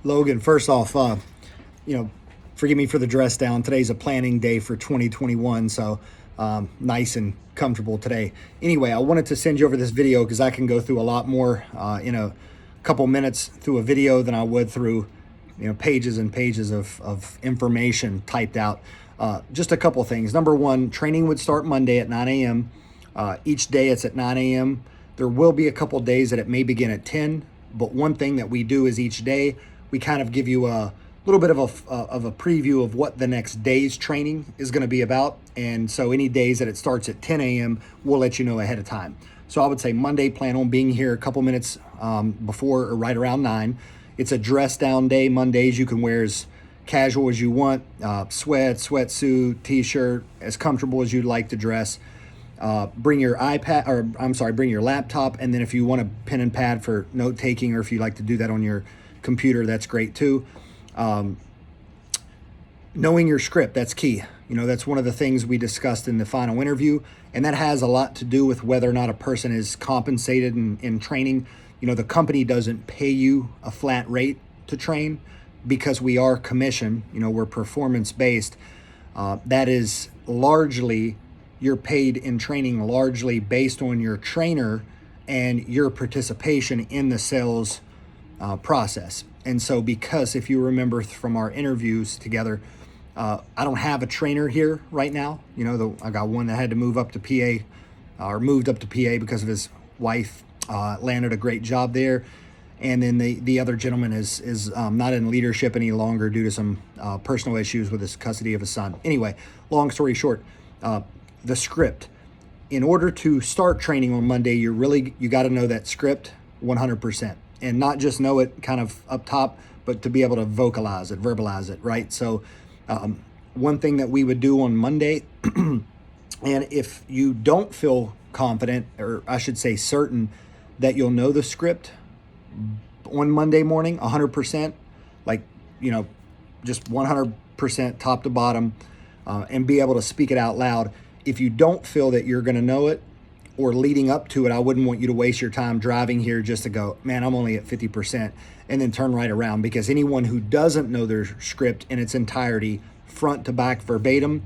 Logan, first off, you know, forgive me for the dress down. Today's a planning day for 2021, so nice and comfortable today. Anyway, I wanted to send you over this video because I can go through a lot more in a couple minutes through a video than I would through pages and pages of information typed out. Just a couple things. Number one, training would start Monday at 9 a.m. Each day it's at 9 a.m. There will be a couple days that it may begin at 10, but one thing that we do is each day we kind of give you a little bit of a preview of what the next day's training is going to be about. And so any days that it starts at 10 a.m., we'll let you know ahead of time. So I would say Monday, plan on being here a couple minutes before or right around 9. It's a dress down day. Mondays you can wear as casual as you want, sweatsuit, t-shirt, as comfortable as you'd like to dress. Bring your bring your laptop, and then if you want a pen and pad for note taking, or if you like to do that on your computer, that's great too. Knowing your script, that's key. That's one of the things we discussed in the final interview, and that has a lot to do with whether or not a person is compensated in training. The company doesn't pay you a flat rate to train because we are commission, we're performance based. That is largely, you're paid in training largely based on your trainer and your participation in the sales process. And so, because if you remember from our interviews together, I don't have a trainer here right now. I got one that had to move up to PA, or moved up to PA because of his wife landed a great job there. And then the other gentleman is not in leadership any longer due to some personal issues with his custody of his son. Anyway, long story short, the script. In order to start training on Monday, you got to know that script 100%. And not just know it kind of up top, but to be able to verbalize it, right? So one thing that we would do on Monday, and if you don't feel confident, or I should say certain, that you'll know the script on Monday morning, 100%, just 100% top to bottom, and be able to speak it out loud. If you don't feel that you're going to know it, or leading up to it, I wouldn't want you to waste your time driving here just to go, man, I'm only at 50%, and then turn right around, because anyone who doesn't know their script in its entirety, front to back verbatim,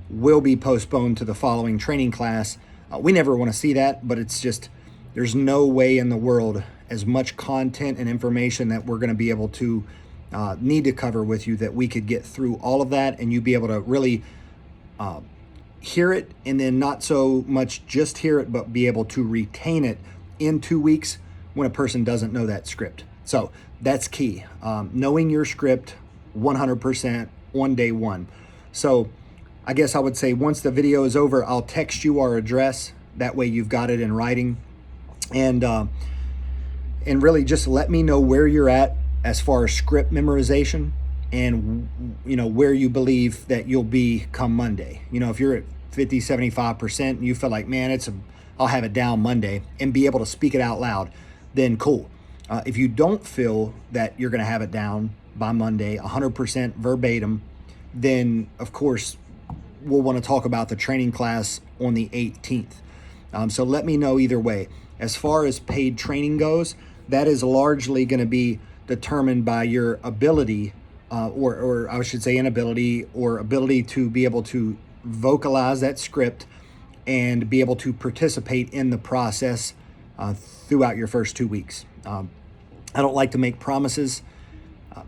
will be postponed to the following training class. We never want to see that, but it's just, there's no way in the world, as much content and information that we're going to be able to need to cover with you, that we could get through all of that and you be able to really hear it, and then not so much just hear it, but be able to retain it in 2 weeks when a person doesn't know that script. So that's key. Knowing your script 100% on day one. So I guess I would say once the video is over, I'll text you our address. That way you've got it in writing. And really just let me know where you're at as far as script memorization, and where you believe that you'll be come Monday. If you're at 50-75% and you feel like, man, I'll have it down Monday, and be able to speak it out loud, then cool. If you don't feel that you're going to have it down by Monday 100% verbatim, then of course we'll want to talk about the training class on the 18th. So let me know either way. As far as paid training goes, that is largely going to be determined by your ability, or I should say inability, or ability to be able to vocalize that script and be able to participate in the process throughout your first 2 weeks. I don't like to make promises.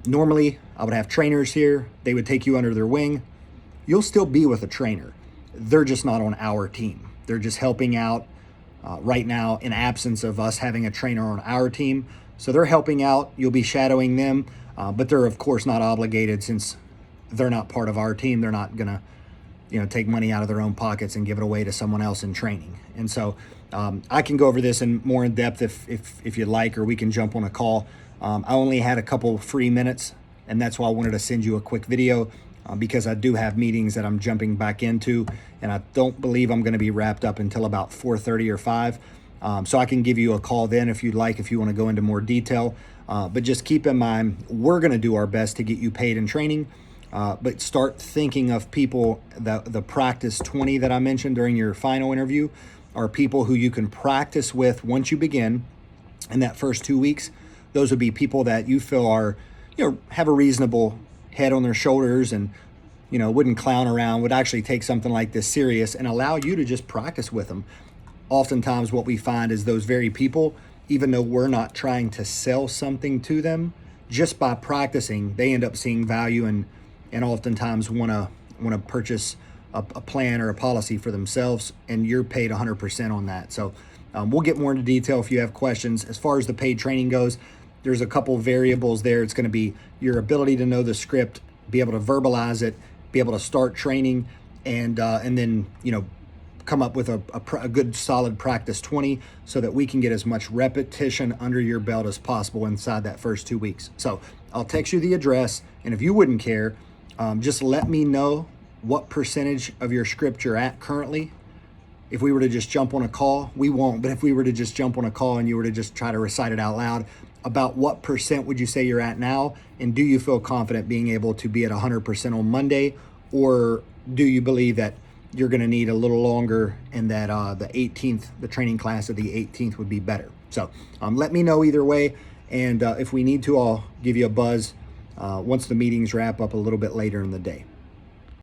Normally, I would have trainers here. They would take you under their wing. You'll still be with a trainer. They're just not on our team. They're just helping out right now in absence of us having a trainer on our team. So they're helping out. You'll be shadowing them, but they're of course not obligated, since they're not part of our team. They're not gonna take money out of their own pockets and give it away to someone else in training. And so I can go over this in more in depth if you'd like, or we can jump on a call. I only had a couple free minutes, and that's why I wanted to send you a quick video, because I do have meetings that I'm jumping back into, and I don't believe I'm going to be wrapped up until about 4:30 or 5. So I can give you a call then if you'd like, if you want to go into more detail. But just keep in mind, we're going to do our best to get you paid in training. But start thinking of people, the practice 20 that I mentioned during your final interview, are people who you can practice with once you begin in that first 2 weeks. Those would be people that you feel are, have a reasonable head on their shoulders and, wouldn't clown around, would actually take something like this serious and allow you to just practice with them. Oftentimes what we find is those very people, even though we're not trying to sell something to them, just by practicing, they end up seeing value and oftentimes want to purchase a plan or a policy for themselves, and you're paid 100% on that. So we'll get more into detail if you have questions. As far as the paid training goes, there's a couple variables there. It's going to be your ability to know the script, be able to verbalize it, be able to start training, and then come up with a good solid practice 20 so that we can get as much repetition under your belt as possible inside that first 2 weeks. So I'll text you the address, and if you wouldn't care, just let me know what percentage of your script you're at currently. If we were to just jump on a call, we won't, but if we were to just jump on a call and you were to just try to recite it out loud, about what percent would you say you're at now? And do you feel confident being able to be at 100% on Monday? Or do you believe that you're going to need a little longer and that the 18th, the training class of the 18th would be better? So let me know either way. And if we need to, I'll give you a buzz once the meetings wrap up a little bit later in the day.